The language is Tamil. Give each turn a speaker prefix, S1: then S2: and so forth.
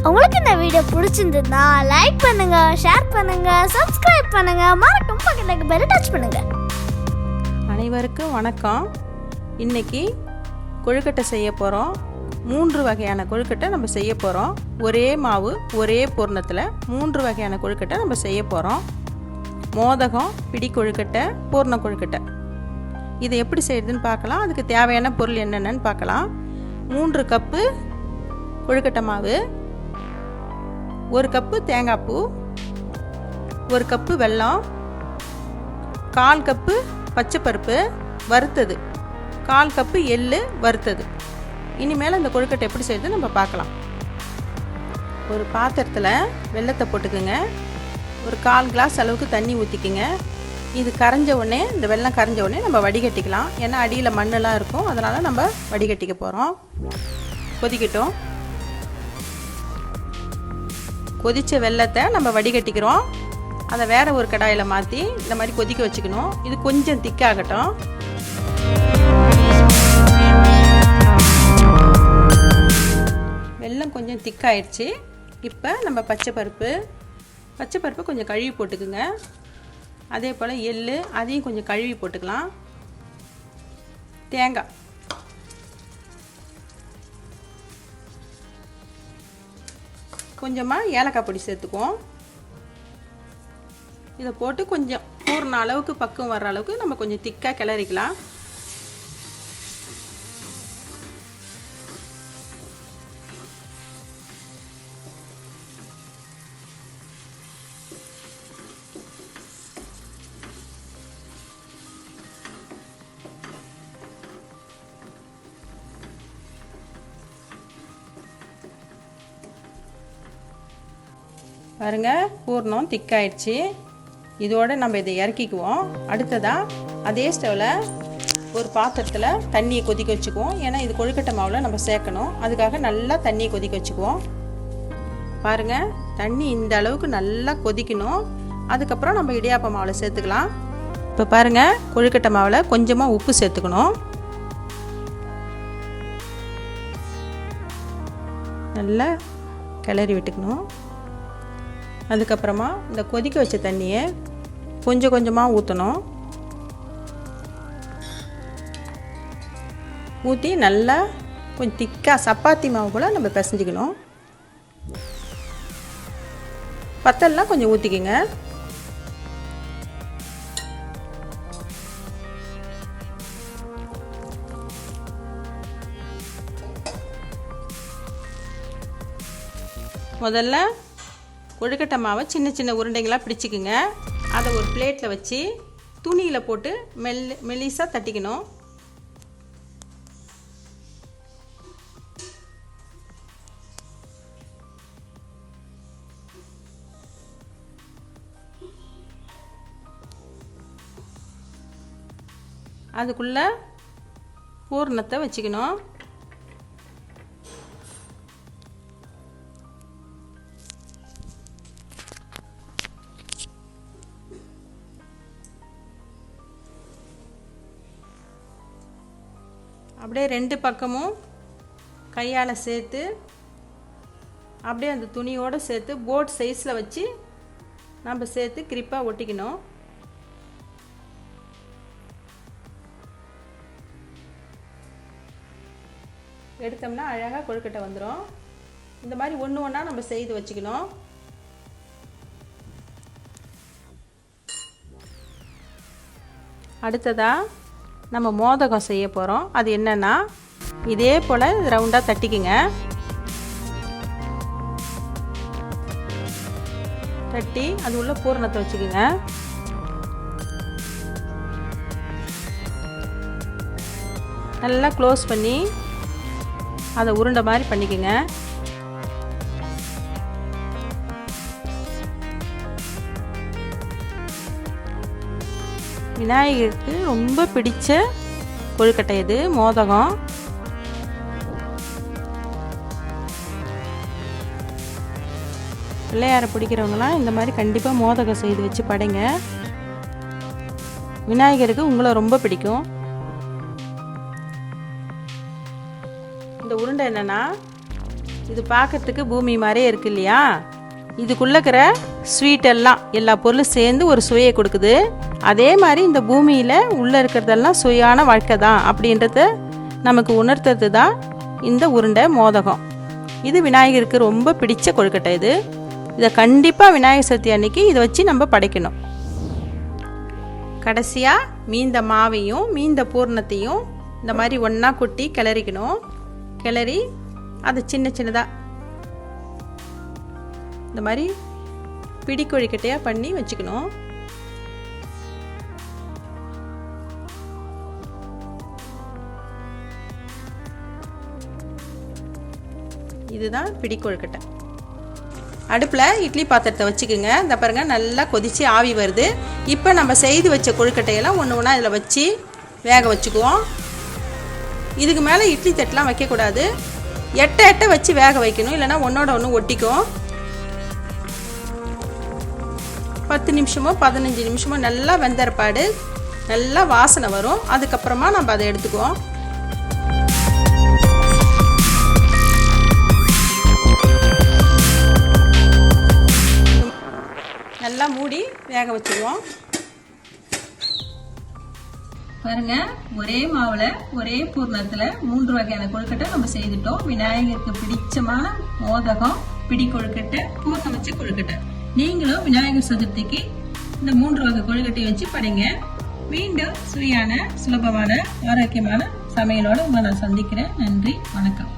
S1: உங்களுக்கு இந்த வீடியோ பிடிச்சிருந்தா லைக் பண்ணுங்க, ஷேர் பண்ணுங்க, சப்ஸ்கிரைப் பண்ணுங்க, மறக்காம பக்கத்துல பெல் டச் பண்ணுங்க.
S2: அனைவருக்கும் வணக்கம். இன்னைக்கு கொழுக்கட்டை செய்ய போகிறோம். 3 வகையான கொழுக்கட்டை நம்ம செய்ய போகிறோம். ஒரே மாவு ஒரே பூரணத்தில் 3 வகையான கொழுக்கட்டை நம்ம செய்ய போகிறோம். மோதகம், பிடி கொழுக்கட்டை, பூர்ண கொழுக்கட்டை. இதை எப்படி செய்யுதுன்னு பார்க்கலாம். அதுக்கு தேவையான பொருள் என்னென்னு பார்க்கலாம். 3 கப்பு கொழுக்கட்டை மாவு, 1 கப்பு தேங்காய் பூ, 1 கப்பு வெல்லம், 1/4 கப்பு பச்சைப்பருப்பு வறுத்தது, 1/4 கப்பு எள்ளு வறுத்தது. இனிமேல் அந்த கொழுக்கட்டை எப்படி செய்யுது நம்ம பார்க்கலாம். ஒரு பாத்திரத்தில் வெல்லத்தை போட்டுக்குங்க. ஒரு 1/4 கிளாஸ் அளவுக்கு தண்ணி ஊற்றிக்குங்க. இது கரைஞ்ச உடனே, இந்த வெல்லம் கரைஞ்ச உடனே நம்ம வடிகட்டிக்கலாம். ஏன்னா அடியில் மண்ணெல்லாம் இருக்கும், அதனால் நம்ம வடிகட்டிக்க போகிறோம். கொதிக்கட்டும். கொதித்த வெல்லத்தை நம்ம வடிகட்டிக்கிறோம். அதை வேறு ஒரு கடாயில் மாற்றி இந்த மாதிரி கொதிக்க வச்சுக்கணும். இது கொஞ்சம் திக்காகட்டும். வெல்லம் கொஞ்சம் திக்காயிடுச்சு. இப்போ நம்ம பச்சைப்பருப்பு கொஞ்சம் கழுவி போட்டுக்குங்க. அதே போல் எள்ளு, அதையும் கொஞ்சம் கழுவி போட்டுக்கலாம். தேங்காய், கொஞ்சமாக ஏலக்காய் பொடி சேர்த்துக்குவோம். இதை போட்டு கொஞ்சம் பூர்ண அளவுக்கு பக்குவம் வர்ற அளவுக்கு நம்ம கொஞ்சம் திக்காக கிளறிக்கலாம். பாருங்க, பூர்ணம் திக்காயிடுச்சு. இதோடு நம்ம இதை இறக்கிக்குவோம். அடுத்ததாக அதே ஸ்டவ்வில் ஒரு பாத்திரத்தில் தண்ணியை கொதிக்க வச்சுக்குவோம். ஏன்னா இது கொழுக்கட்டை மாவில் நம்ம சேர்க்கணும். அதுக்காக நல்லா தண்ணியை கொதிக்க வச்சுக்குவோம். பாருங்கள், தண்ணி இந்த அளவுக்கு நல்லா கொதிக்கணும். அதுக்கப்புறம் நம்ம இடியாப்ப மாவில் சேர்த்துக்கலாம். இப்போ பாருங்கள், கொழுக்கட்டை மாவில் கொஞ்சமாக உப்பு சேர்த்துக்கணும். நல்லா கிளறி விட்டுக்கணும். அதுக்கப்புறமா இந்த கொதிக்க வச்ச தண்ணியை கொஞ்சம் கொஞ்சமாக ஊற்றணும். ஊற்றி நல்லா கொஞ்சம் திக்காக சப்பாத்தி மாவு போல் நம்ம பிசைஞ்சிக்கணும். பத்தல்லாம் கொஞ்சம் ஊற்றிக்கிங்க. முதல்ல கொழுக்கட்டை மாவை சின்ன சின்ன உருண்டைங்களாக பிடிச்சிக்குங்க. அதை ஒரு பிளேட்டில் வச்சு துணியில் போட்டு மெல்லிசாக தட்டிக்கணும். அதுக்குள்ளே பூரணத்தை வச்சுக்கணும். அப்படியே 2 பக்கமும் கையால் சேர்த்து அப்படியே அந்த துணியோடு சேர்த்து போட் சைஸில் வச்சு நம்ம சேர்த்து கிரிப்பாக ஒட்டிக்கணும். எடுத்தோம்னா அழகாக கொழுக்கட்டை வந்துடும். இந்த மாதிரி ஒன்று ஒன்றா நம்ம செய்து வச்சுக்கணும். அடுத்ததாக நம்ம மோதகம் செய்ய போகிறோம். அது என்னென்னா, இதே போல் ரவுண்டாக தட்டிக்குங்க. தட்டி அது உள்ள பூரணத்தை வச்சுக்குங்க. நல்லா க்ளோஸ் பண்ணி அதை உருண்டை மாதிரி பண்ணிக்கோங்க. விநாயகருக்கு ரொம்ப பிடிச்ச கொழுக்கட்டை இது, மோதகம். பிள்ளையாரை பிடிக்கிறவங்களாம் இந்த மாதிரி கண்டிப்பாக மோதகம் செய்து வச்சு படைங்க. விநாயகருக்கு உங்களை ரொம்ப பிடிக்கும். இந்த உருண்டை என்னென்னா இது பார்க்கறதுக்கு பூமி மாதிரியே இருக்கு இல்லையா? இதுக்குள்ளே இருக்கிற ஸ்வீட் எல்லாம் எல்லா பொருளும் சேர்ந்து ஒரு சுவையை கொடுக்குது. அதே மாதிரி இந்த பூமியில் உள்ளே இருக்கிறதெல்லாம் சுவையான வாழ்க்கை தான் அப்படின்றத நமக்கு உணர்த்துறது தான் இந்த உருண்டை மோதகம். இது விநாயகருக்கு ரொம்ப பிடிச்ச கொழுக்கட்டை. இதை கண்டிப்பாக விநாயகர் சதுர்த்தி அன்னைக்கு இதை வச்சு நம்ம படைக்கணும். கடைசியாக மீந்த மாவையும் மீந்த பூரணத்தையும் இந்த மாதிரி ஒன்றா கொட்டி கிளறிக்கணும். கிளறி அதை சின்ன சின்னதாக இந்த மாதிரி பிடி கொழுக்கட்டையாக பண்ணி வச்சுக்கணும். இதுதான் பிடி கொழுக்கட்டை. அடுப்பில் இட்லி பாத்திரத்தை வச்சுக்கோங்க. இந்த பாருங்கள் நல்லா கொதித்து ஆவி வருது. இப்போ நம்ம செய்து வச்ச கொழுக்கட்டையெல்லாம் ஒன்று ஒன்றா இதில் வச்சு வேக வச்சுக்குவோம். இதுக்கு மேலே இட்லி தட்டெலாம் வைக்கக்கூடாது. எட்ட வச்சு வேக வைக்கணும், இல்லைனா ஒன்றோட ஒன்று ஒட்டிக்கும். 10 நிமிஷமோ 15 நிமிஷமோ நல்லா வெந்தரப்பாடு நல்லா வாசனை வரும். அதுக்கப்புறமா நம்ம அதை எடுத்துக்குவோம். நல்லா மூடி வேக வச்சுக்குவோம். பாருங்க, ஒரே மாவில் ஒரே பூர்ணத்தில் 3 வகையான கொழுக்கட்டை நம்ம செய்துட்டோம். விநாயகருக்கு பிடிச்சமான மோதகம், பிடி கொழுக்கட்டை, பூர்ணம் வச்ச கொழுக்கட்டை. நீங்களும் விநாயகர் சதுர்த்திக்கு இந்த 3 வகை கொழுக்கட்டையை வச்சு படைங்க. மீண்டும் சுவையான, சுலபமான, ஆரோக்கியமான சமையலோடு உங்களை நான் சந்திக்கிறேன். நன்றி, வணக்கம்.